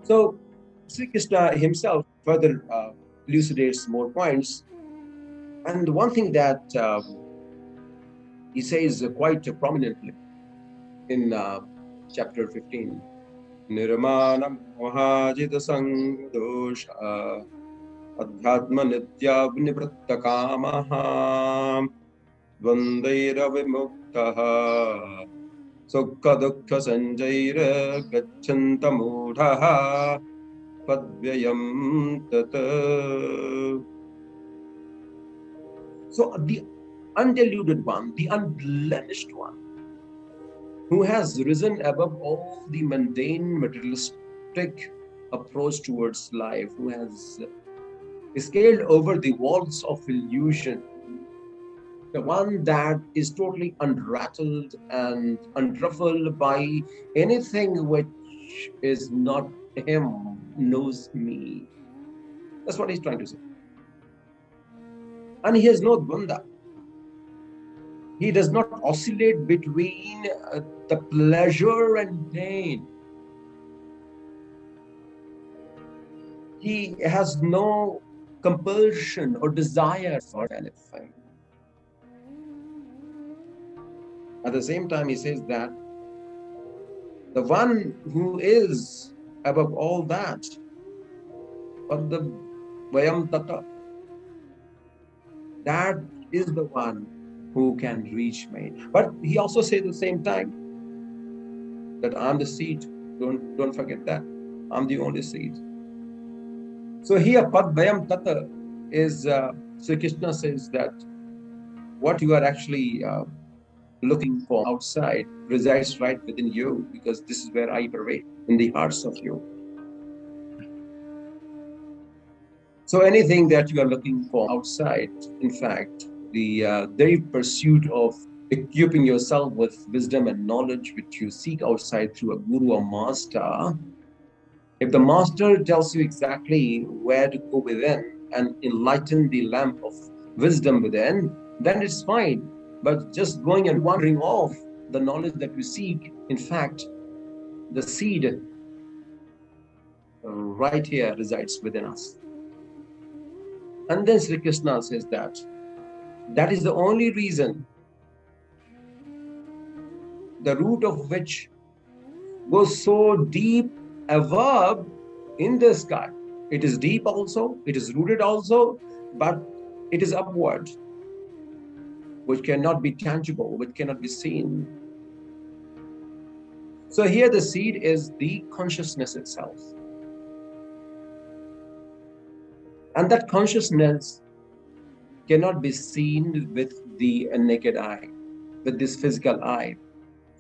So Sri Krishna himself further elucidates more points. And one thing that he says quite prominently in chapter 15, Nirmanam Mahajita Sangdosha Adhyatma Nitya Vinivrutta Kamaha Dvandaira Vimuktaha Sukha Dukkha Sanjaira Gacchanta Mudhaha Padvyayam Tata. So the undiluted one, the unblemished one, who has risen above all the mundane materialistic approach towards life, who has scaled over the walls of illusion, the one that is totally unrattled and unruffled by anything which is not him, knows me. That's what he's trying to say. And he has no dvanda. He does not oscillate between the pleasure and pain. He has no compulsion or desire for anything. At the same time, he says that the one who is above all that, Padda Vayam Tata, that is the one who can reach me. But he also says at the same time that I'm the seed. Don't forget that. I'm the only seed. So here, Pad Vayam Tata is, Sri Krishna says that what you are actually looking for outside resides right within you, because this is where I pervade, in the hearts of you. So anything that you are looking for outside, in fact, the very pursuit of equipping yourself with wisdom and knowledge which you seek outside through a guru or master, if the master tells you exactly where to go within and enlighten the lamp of wisdom within, then it's fine. But just going and wandering off the knowledge that we seek, in fact, the seed right here resides within us. And then Sri Krishna says that that is the only reason, the root of which goes so deep above in the sky. It is deep also, it is rooted also, but it is upward, which cannot be tangible, which cannot be seen. So here the seed is the consciousness itself. And that consciousness cannot be seen with the naked eye, with this physical eye,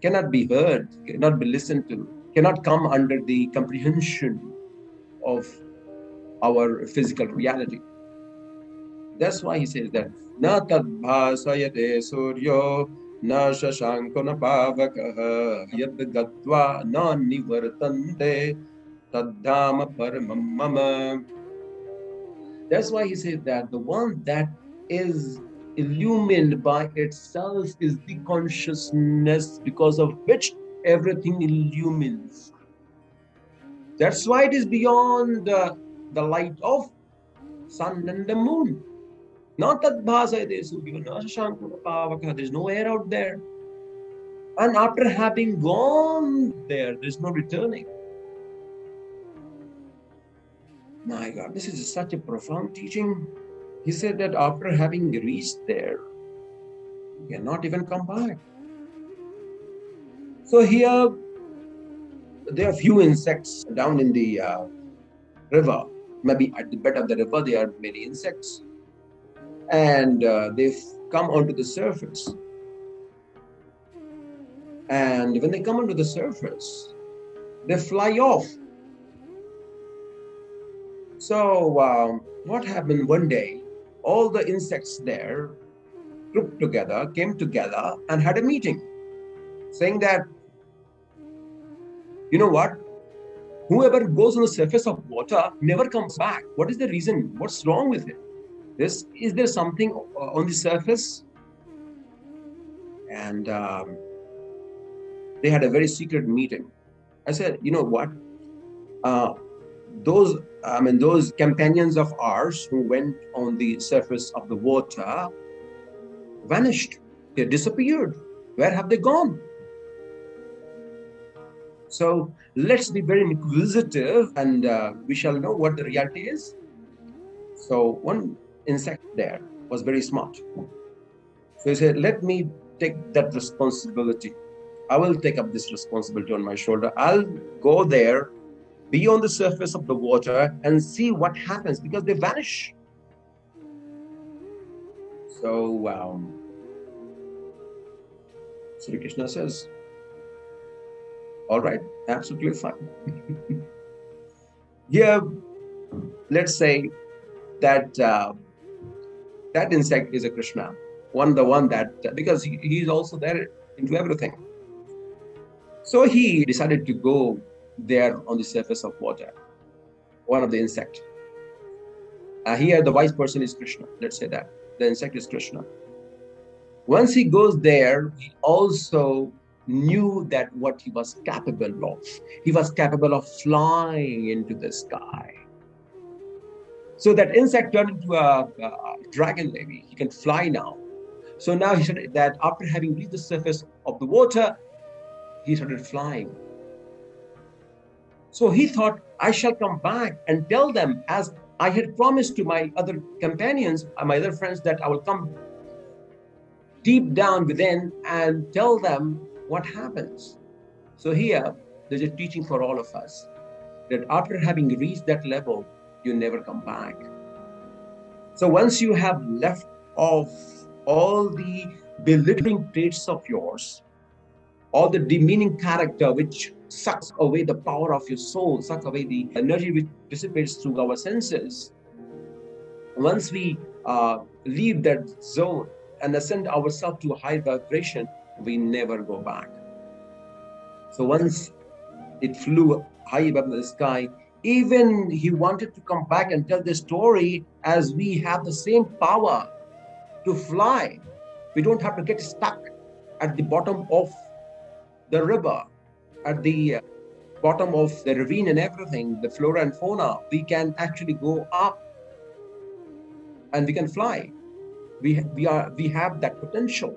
cannot be heard, cannot be listened to, cannot come under the comprehension of our physical reality. That's why he says that na tadbhasayate suryo na shashanko na pavakaha yad gatva na nivartante taddhama paramam mama. That's why he says that the one that is illumined by itself is the consciousness because of which everything illumines. That's why it is beyond the light of sun and the moon. Not that there's no air out there. And after having gone there's no returning. My God, this is such a profound teaching. He said that after having reached there, you cannot even come back. So here, there are few insects down in the river. Maybe at the bed of the river, there are many insects. And they've come onto the surface. And when they come onto the surface, they fly off. So what happened one day, all the insects there grouped together, came together and had a meeting saying that, you know what, whoever goes on the surface of water never comes back. What is the reason? What's wrong with it? Is there something on the surface? And they had a very secret meeting. I said, you know what? those companions of ours who went on the surface of the water vanished. They disappeared. Where have they gone? So let's be very inquisitive, and we shall know what the reality is. So one insect there was very smart. So he said, let me take that responsibility. I will take up this responsibility on my shoulder. I'll go there, be on the surface of the water, and see what happens, because they vanish. So Sri Krishna says, all right, absolutely fine. Here, let's say that that insect is a Krishna, the one that, because he's also there into everything. So he decided to go there on the surface of water, one of the insect. Here, the wise person is Krishna. Let's say that the insect is Krishna. Once he goes there, he also knew that what he was capable of. He was capable of flying into the sky. So that insect turned into a dragon, maybe. He can fly now. So now he said that after having reached the surface of the water, he started flying. So he thought, I shall come back and tell them, as I had promised to my other companions, my other friends, that I will come deep down within and tell them what happens. So here, there's a teaching for all of us, that after having reached that level, you never come back. So once you have left off all the belittling traits of yours, all the demeaning character which sucks away the power of your soul, sucks away the energy which dissipates through our senses, once we leave that zone and ascend ourselves to a higher vibration, we never go back. So once it flew high above the sky, even he wanted to come back and tell the story, as we have the same power to fly. We don't have to get stuck at the bottom of the river, at the bottom of the ravine and everything, the flora and fauna. We can actually go up and we can fly. We have that potential.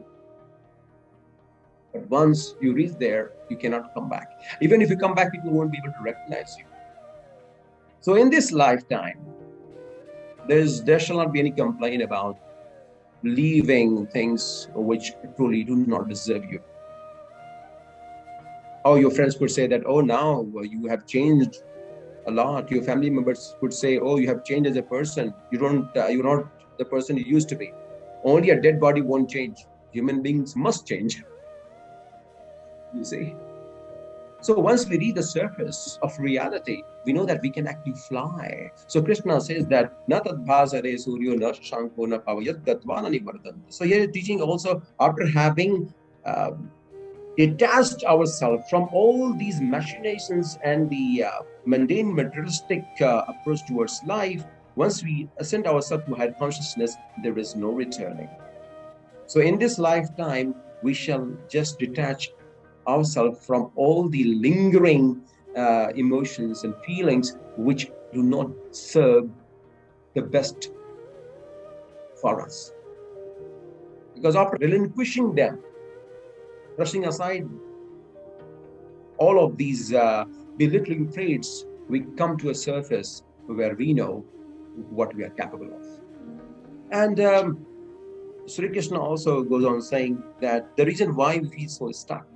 But once you reach there, you cannot come back. Even if you come back, people won't be able to recognize you. So in this lifetime, there shall not be any complaint about leaving things which truly do not deserve you. Or your friends could say that, oh, now you have changed a lot. Your family members could say, oh, you have changed as a person. You're not the person you used to be. Only a dead body won't change. Human beings must change. You see? So once we reach the surface of reality, we know that we can actually fly. So Krishna says that natad bhasare suryo na shanko na pavayat gatvana nivardhan. So here teaching also, after having detached ourselves from all these machinations and the mundane materialistic approach towards life, once we ascend ourselves to higher consciousness, there is no returning. So in this lifetime, we shall just detach ourselves from all the lingering emotions and feelings which do not serve the best for us. Because after relinquishing them, brushing aside all of these belittling traits, we come to a surface where we know what we are capable of. And Sri Krishna also goes on saying that the reason why we feel so stuck,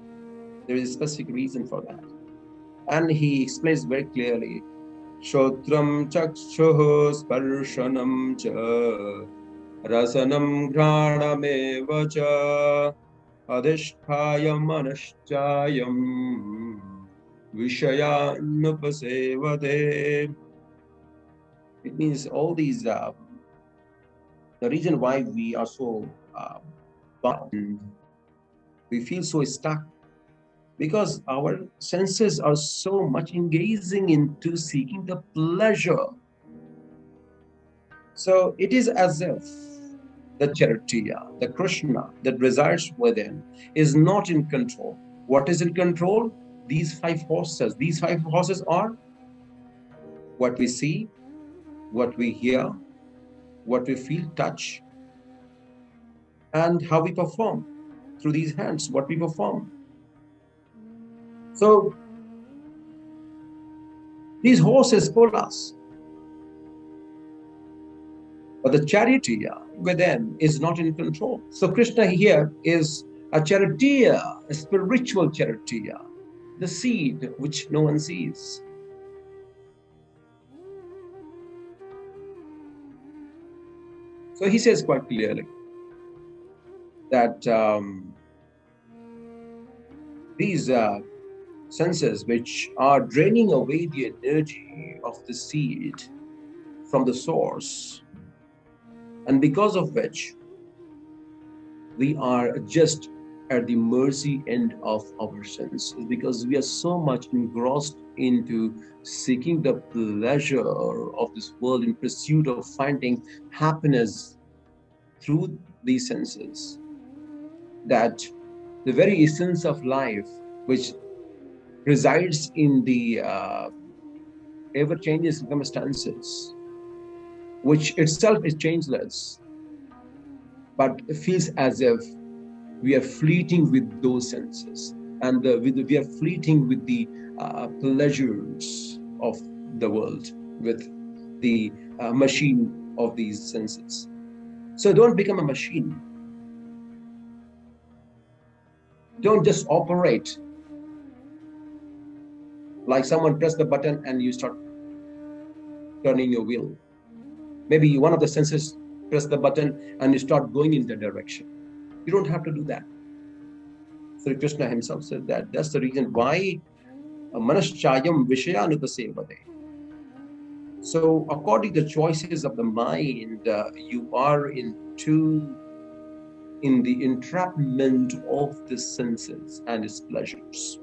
there is a specific reason for that. And he explains very clearly, Shodram chakshuh sparshanam cha rasanam ghranameva cha adhishthaya manaschayam vishayanupasevade. It means all these, the reason why we are so bound, we feel so stuck, because our senses are so much engaging into seeking the pleasure. So it is as if the Charitiya, the Krishna that resides within, is not in control. What is in control? These five forces. These five forces are What we see, what we hear, what we feel, touch, and how we perform through these hands, what we perform. So these horses pull us, but the charioteer within is not in control. So Krishna here is a charioteer, a spiritual charioteer, the seed which no one sees. So he says quite clearly that these senses which are draining away the energy of the seed from the source, and because of which we are just at the mercy end of our senses, because we are so much engrossed into seeking the pleasure of this world in pursuit of finding happiness through these senses, that the very essence of life, which resides in the ever-changing circumstances, which itself is changeless, but feels as if we are fleeting with those senses, and we are fleeting with the pleasures of the world, with the machine of these senses. So don't become a machine. Don't just operate like someone press the button and you start turning your wheel. Maybe one of the senses press the button and you start going in that direction. You don't have to do that. Sri Krishna himself said that that's the reason why manaschayam vishayanupasevade. So according to the choices of the mind, you are in the entrapment of the senses and its pleasures.